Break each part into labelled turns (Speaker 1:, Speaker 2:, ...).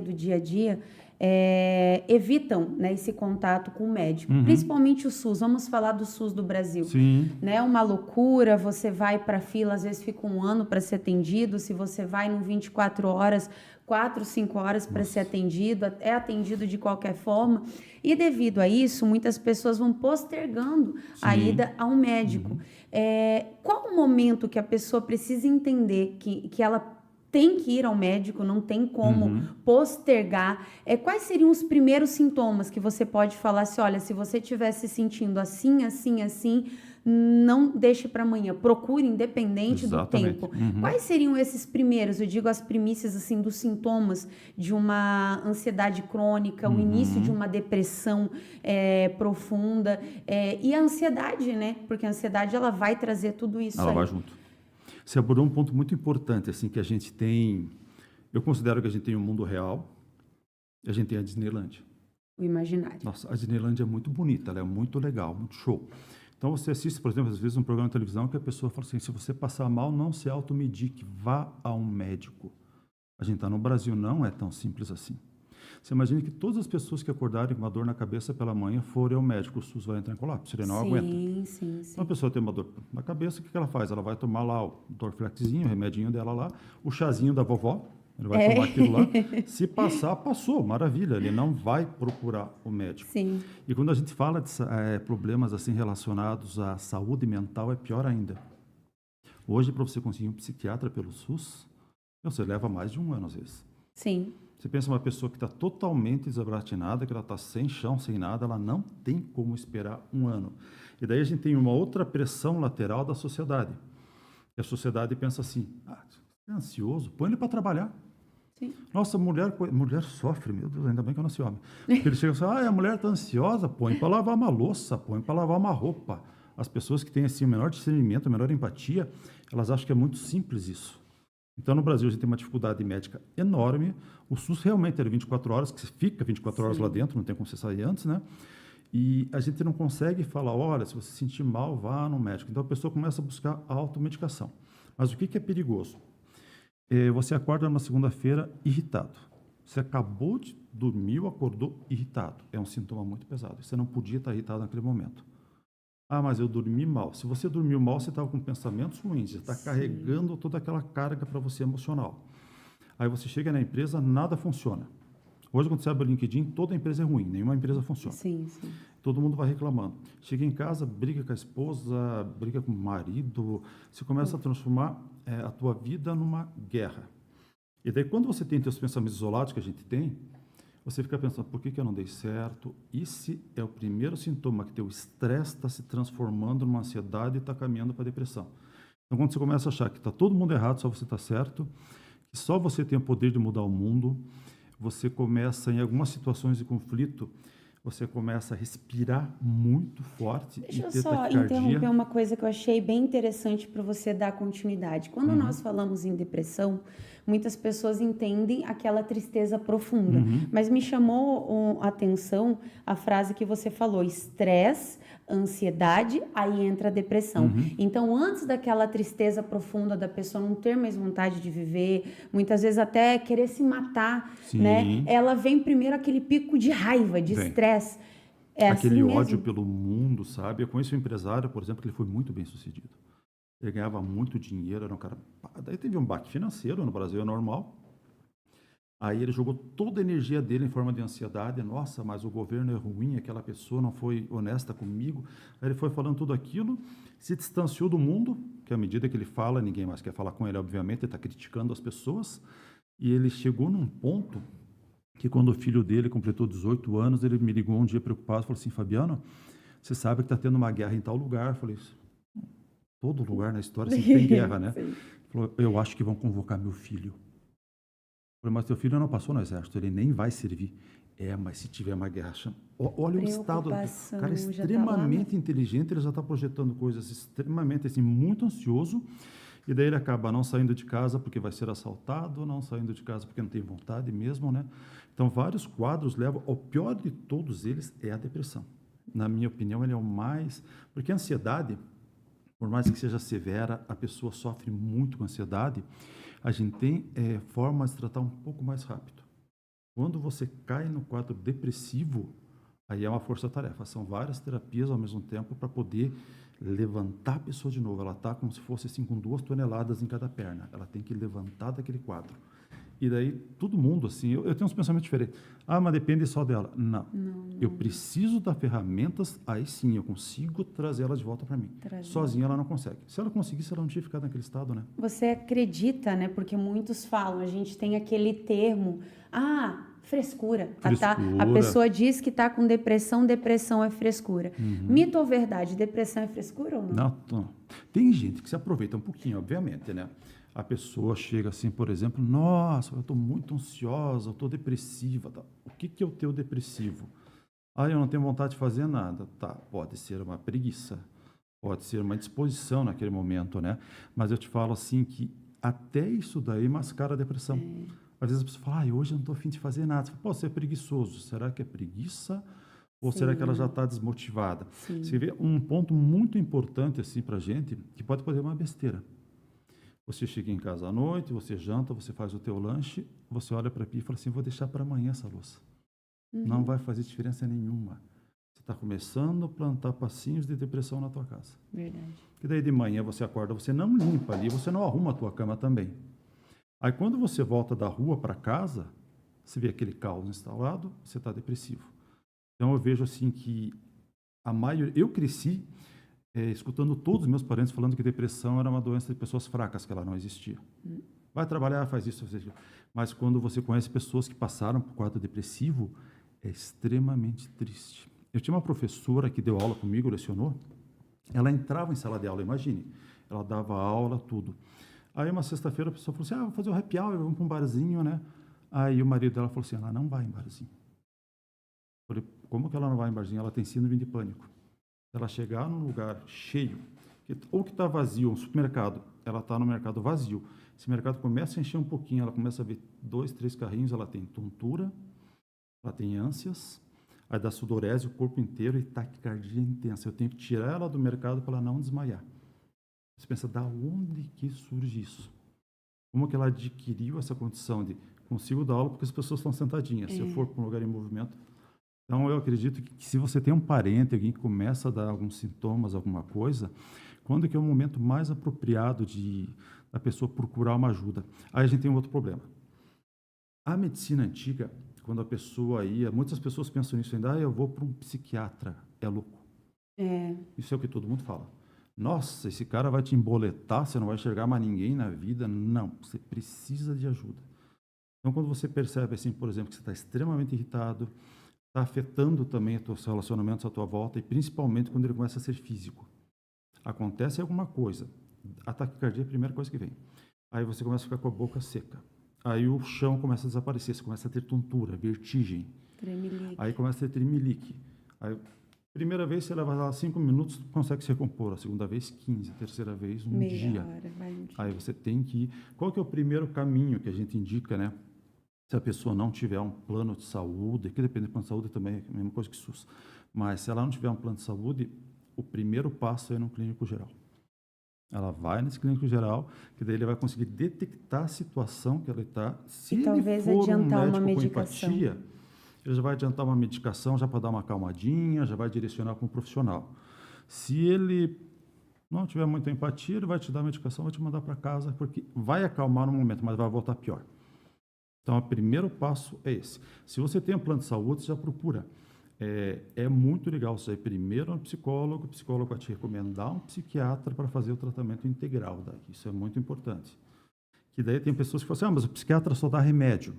Speaker 1: do dia a dia, evitam, né, esse contato com o médico,
Speaker 2: Uhum.
Speaker 1: principalmente o SUS. Vamos falar do SUS do Brasil,
Speaker 2: Sim,
Speaker 1: né? Uma loucura, você vai para a fila, às vezes fica um ano para ser atendido, se você vai no 24 horas, 4, 5 horas para ser
Speaker 2: nossa,
Speaker 1: atendido, é atendido de qualquer forma, e devido a isso, muitas pessoas vão postergando a
Speaker 2: sim,
Speaker 1: ida ao médico.
Speaker 2: uhum,
Speaker 1: Qual o momento que a pessoa precisa entender que ela tem que ir ao médico, não tem como
Speaker 2: uhum.
Speaker 1: postergar? Quais seriam os primeiros sintomas que você pode falar assim, olha, se você estiver se sentindo assim, assim, assim, não deixe para amanhã, procure independente do
Speaker 2: Exatamente.
Speaker 1: tempo.
Speaker 2: Uhum.
Speaker 1: Quais seriam esses primeiros, eu digo as primícias assim dos sintomas de uma ansiedade crônica, o início de
Speaker 2: Uhum.
Speaker 1: uma depressão profunda, e a ansiedade, né? Porque a ansiedade ela vai trazer tudo isso
Speaker 2: Ela vai
Speaker 1: aí.
Speaker 2: junto. Você abordou um ponto muito importante, assim, que a gente tem. Eu considero que a gente tem o mundo real e a gente tem a Disneylândia.
Speaker 1: O imaginário.
Speaker 2: Nossa, a Disneylândia é muito bonita, ela é muito legal, muito show. Então você assiste, por exemplo, às vezes um programa de televisão que a pessoa fala assim: se você passar mal, não se automedique, vá a um médico. A gente está no Brasil, não é tão simples assim. Você imagina que todas as pessoas que acordarem com uma dor na cabeça pela manhã forem ao médico, o SUS vai entrar em colapso, ele não aguenta.
Speaker 1: Sim, sim,
Speaker 2: Então a
Speaker 1: sim.
Speaker 2: pessoa tem uma dor na cabeça, o que ela faz? Ela vai tomar lá o Dorflexzinho, o remedinho dela lá, o chazinho da vovó, ele vai tomar aquilo lá.
Speaker 1: É.
Speaker 2: Se passar, passou, maravilha, ele não vai procurar o médico.
Speaker 1: Sim,
Speaker 2: E quando a gente fala de problemas assim relacionados à saúde mental, é pior ainda. Hoje, para você conseguir um psiquiatra pelo SUS, você leva mais de um ano às vezes.
Speaker 1: sim,
Speaker 2: Você pensa uma pessoa que está totalmente desabratinada, que ela está sem chão, sem nada, ela não tem como esperar um ano. E daí a gente tem uma outra pressão lateral da sociedade. E a sociedade pensa assim: você é ansioso, põe ele para trabalhar.
Speaker 1: sim.
Speaker 2: Nossa, mulher sofre, meu Deus, ainda bem que eu não sou homem. Porque ele chega assim: a mulher está ansiosa, põe para lavar uma louça, põe para lavar uma roupa. As pessoas que têm assim, o menor discernimento, a menor empatia, elas acham que é muito simples isso. Então, no Brasil, a gente tem uma dificuldade médica enorme. O SUS realmente era 24 horas, que você fica 24 horas lá
Speaker 1: Sim.
Speaker 2: dentro, não tem como você sair antes, né? E a gente não consegue falar: olha, se você se sentir mal, vá no médico. Então, a pessoa começa a buscar a automedicação. Mas o que é perigoso? Você acorda numa segunda-feira irritado. Você acabou de dormir ou acordou irritado. É um sintoma muito pesado. Você não podia estar irritado naquele momento. Mas eu dormi mal. Se você dormiu mal, você estava com pensamentos ruins, você está
Speaker 1: Sim.
Speaker 2: carregando toda aquela carga para você emocional. Aí você chega na empresa, nada funciona. Hoje, quando você abre o LinkedIn, toda empresa é ruim, nenhuma empresa funciona.
Speaker 1: Sim, sim.
Speaker 2: Todo mundo vai reclamando. Chega em casa, briga com a esposa, briga com o marido, você começa a transformar a tua vida numa guerra. E daí, quando você tem seus pensamentos isolados, que a gente tem, você fica pensando: por que eu não dei certo? Esse é o primeiro sintoma, que teu estresse está se transformando numa ansiedade e está caminhando para a depressão. Então, quando você começa a achar que está todo mundo errado, só você está certo, que só você tem o poder de mudar o mundo, você começa, em algumas situações de conflito, você começa a respirar muito forte e
Speaker 1: Deixa eu
Speaker 2: ter
Speaker 1: só
Speaker 2: taquicardia.
Speaker 1: interromper uma coisa que eu achei bem interessante para você dar continuidade. Quando
Speaker 2: Uhum,
Speaker 1: nós falamos em depressão, muitas pessoas entendem aquela tristeza profunda,
Speaker 2: uhum,
Speaker 1: mas me chamou a atenção a frase que você falou: estresse, ansiedade, aí entra a depressão.
Speaker 2: uhum.
Speaker 1: Então, antes daquela tristeza profunda da pessoa não ter mais vontade de viver, muitas vezes até querer se matar, né?
Speaker 2: Sim,
Speaker 1: Ela vem primeiro aquele pico de raiva, de
Speaker 2: vem.
Speaker 1: estresse. É assim
Speaker 2: Aquele ódio
Speaker 1: mesmo?
Speaker 2: pelo mundo, sabe? Eu conheço um empresário, por exemplo, que ele foi muito bem sucedido. Ele ganhava muito dinheiro, era um cara. Daí teve um baque financeiro, no Brasil é normal. Aí ele jogou toda a energia dele em forma de ansiedade. Nossa, mas o governo é ruim, aquela pessoa não foi honesta comigo. Aí ele foi falando tudo aquilo, se distanciou do mundo, que à medida que ele fala, ninguém mais quer falar com ele, obviamente, ele está criticando as pessoas. E ele chegou num ponto que, quando o filho dele completou 18 anos, ele me ligou um dia preocupado e falou assim: Fabiano, você sabe que está tendo uma guerra em tal lugar? Eu falei: todo lugar na história sempre tem guerra, né?
Speaker 1: Sim.
Speaker 2: Ele falou: eu acho que vão convocar meu filho. Eu falei: mas teu filho não passou no exército, ele nem vai servir. Mas se tiver uma guerra, olha o estado. O cara é
Speaker 1: Preocupação, já tá lá, né?
Speaker 2: extremamente inteligente, ele já está projetando coisas extremamente, assim, muito ansioso, e daí ele acaba não saindo de casa porque vai ser assaltado, não saindo de casa porque não tem vontade mesmo, né? Então, vários quadros levam, o pior de todos eles é a depressão. Na minha opinião, ele é o mais, porque a ansiedade, por mais que seja severa, a pessoa sofre muito com ansiedade, a gente tem formas de tratar um pouco mais rápido. Quando você cai no quadro depressivo, aí é uma força-tarefa. São várias terapias ao mesmo tempo para poder levantar a pessoa de novo. Ela está como se fosse assim, com 2 toneladas em cada perna. Ela tem que levantar daquele quadro. E daí, todo mundo, assim, eu tenho uns pensamentos diferentes. Ah, mas depende só dela. Não. Eu preciso das ferramentas, aí sim, eu consigo trazer ela de volta para mim. Sozinha ela não consegue. Se ela conseguisse, ela não tinha ficado naquele estado, né?
Speaker 1: Você acredita, né? Porque muitos falam, a gente tem aquele termo, frescura. A pessoa diz que está com depressão, depressão é frescura. Mito ou verdade? Depressão é frescura ou não?
Speaker 2: Não. Tem gente que se aproveita um pouquinho, obviamente, né? A pessoa chega assim, por exemplo, nossa, eu estou muito ansiosa, eu estou depressiva. Tá? O que é o teu depressivo? Ah, eu não tenho vontade de fazer nada. Tá, pode ser uma preguiça, pode ser uma indisposição naquele momento, né? Mas eu te falo assim que até isso daí mascara a depressão. Às vezes a pessoa fala, hoje eu não estou a fim de fazer nada. Você fala, pô, você é preguiçoso. Será que é preguiça? Ou será que ela já está desmotivada? Você vê um ponto muito importante assim para a gente, que pode parecer uma besteira. Você chega em casa à noite, você janta, você faz o teu lanche, você olha para a pia e fala assim, vou deixar para amanhã essa louça. Não vai fazer diferença nenhuma. Você está começando a plantar passinhos de depressão na tua casa.
Speaker 1: Verdade.
Speaker 2: E daí de manhã você acorda, você não limpa ali, você não arruma a tua cama também. Aí quando você volta da rua para casa, você vê aquele caos instalado, você está depressivo. Então eu vejo assim que a maioria... Eu cresci escutando todos os meus parentes falando que depressão era uma doença de pessoas fracas, que ela não existia. Vai trabalhar, faz isso, faz isso. Mas quando você conhece pessoas que passaram por quadro depressivo, é extremamente triste. Eu tinha uma professora que deu aula comigo, lecionou. Ela entrava em sala de aula, imagine. Ela dava aula, tudo. Aí uma sexta-feira a pessoa falou assim, vou fazer o happy hour, vamos para um barzinho, né? Aí o marido dela falou assim, ela não vai em barzinho. Eu falei, como que ela não vai em barzinho? Ela tem síndrome de pânico. Ela chegar num lugar cheio, ou que está vazio, um supermercado, ela está no mercado vazio. Esse mercado começa a encher um pouquinho, ela começa a ver 2, 3 carrinhos, ela tem tontura, ela tem ânsias, aí dá sudorese o corpo inteiro e taquicardia intensa. Eu tenho que tirar ela do mercado para ela não desmaiar. Você pensa, da onde que surge isso? Como que ela adquiriu essa condição de consigo dar aula porque as pessoas estão sentadinhas, se eu for para um lugar em movimento. Então, eu acredito que se você tem um parente, alguém que começa a dar alguns sintomas, alguma coisa, quando que é o momento mais apropriado da pessoa procurar uma ajuda? Aí a gente tem um outro problema. A medicina antiga, quando a pessoa ia, muitas pessoas pensam nisso ainda, eu vou para um psiquiatra, é louco. Isso é o que todo mundo fala. Nossa, esse cara vai te emboletar, você não vai enxergar mais ninguém na vida. Não, você precisa de ajuda. Então, quando você percebe, assim, por exemplo, que você está extremamente irritado, está afetando também os teus relacionamentos à tua volta, e principalmente quando ele começa a ser físico. Acontece alguma coisa, a taquicardia é a primeira coisa que vem. Aí você começa a ficar com a boca seca. Aí o chão começa a desaparecer, você começa a ter tontura, vertigem.
Speaker 1: Tremelique.
Speaker 2: Aí começa a ter tremelique. Aí, primeira vez você leva lá 5 minutos, consegue se recompor. A segunda vez, 15. A terceira vez, um dia. Aí você tem que ir. Qual que é o primeiro caminho que a gente indica, né? Se a pessoa não tiver um plano de saúde, que depende do plano de saúde também é a mesma coisa que SUS, mas se ela não tiver um plano de saúde, o primeiro passo é no clínico geral. Ela vai nesse clínico geral, que daí ele vai conseguir detectar a situação que ela está. Se ele
Speaker 1: talvez
Speaker 2: for um
Speaker 1: adiantar uma
Speaker 2: médico com
Speaker 1: medicação.
Speaker 2: empatia, ele já vai adiantar uma medicação, já para dar uma acalmadinha, já vai direcionar para um profissional. Se ele não tiver muita empatia, ele vai te dar a medicação, vai te mandar para casa, porque vai acalmar no momento, mas vai voltar pior. Então, o primeiro passo é esse. Se você tem um plano de saúde, você já procura. É muito legal você ir primeiro no psicólogo, o psicólogo vai te recomendar um psiquiatra para fazer o tratamento integral. Isso é muito importante. Que daí tem pessoas que falam assim, mas o psiquiatra só dá remédio.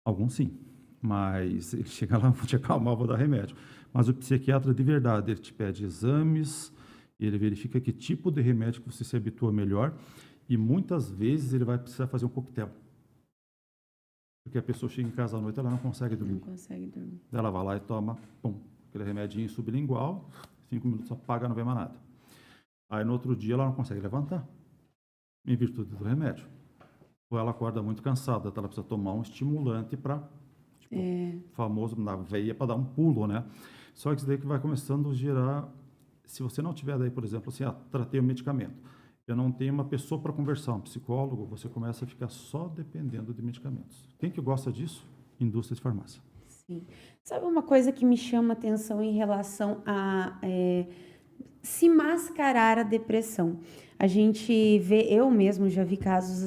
Speaker 2: Alguns sim, mas ele chega lá, vou te acalmar, vou dar remédio. Mas o psiquiatra de verdade, ele te pede exames, ele verifica que tipo de remédio que você se habitua melhor, e muitas vezes ele vai precisar fazer um coquetel. Porque a pessoa chega em casa à noite, ela não consegue dormir.
Speaker 1: Não consegue dormir.
Speaker 2: Ela vai lá e toma, aquele remedinho sublingual, 5 minutos apaga, não vê mais nada. Aí no outro dia ela não consegue levantar, em virtude do remédio. Ou ela acorda muito cansada, então ela precisa tomar um estimulante para, famoso na veia, para dar um pulo, né? Só que isso daí que vai começando a gerar, se você não tiver daí, por exemplo, assim, tratei o medicamento, eu não tenho uma pessoa para conversar, um psicólogo, você começa a ficar só dependendo de medicamentos. Quem que gosta disso? indústria de farmácia.
Speaker 1: Sim. Sabe uma coisa que me chama atenção em relação a se mascarar a depressão? A gente vê, eu mesmo já vi casos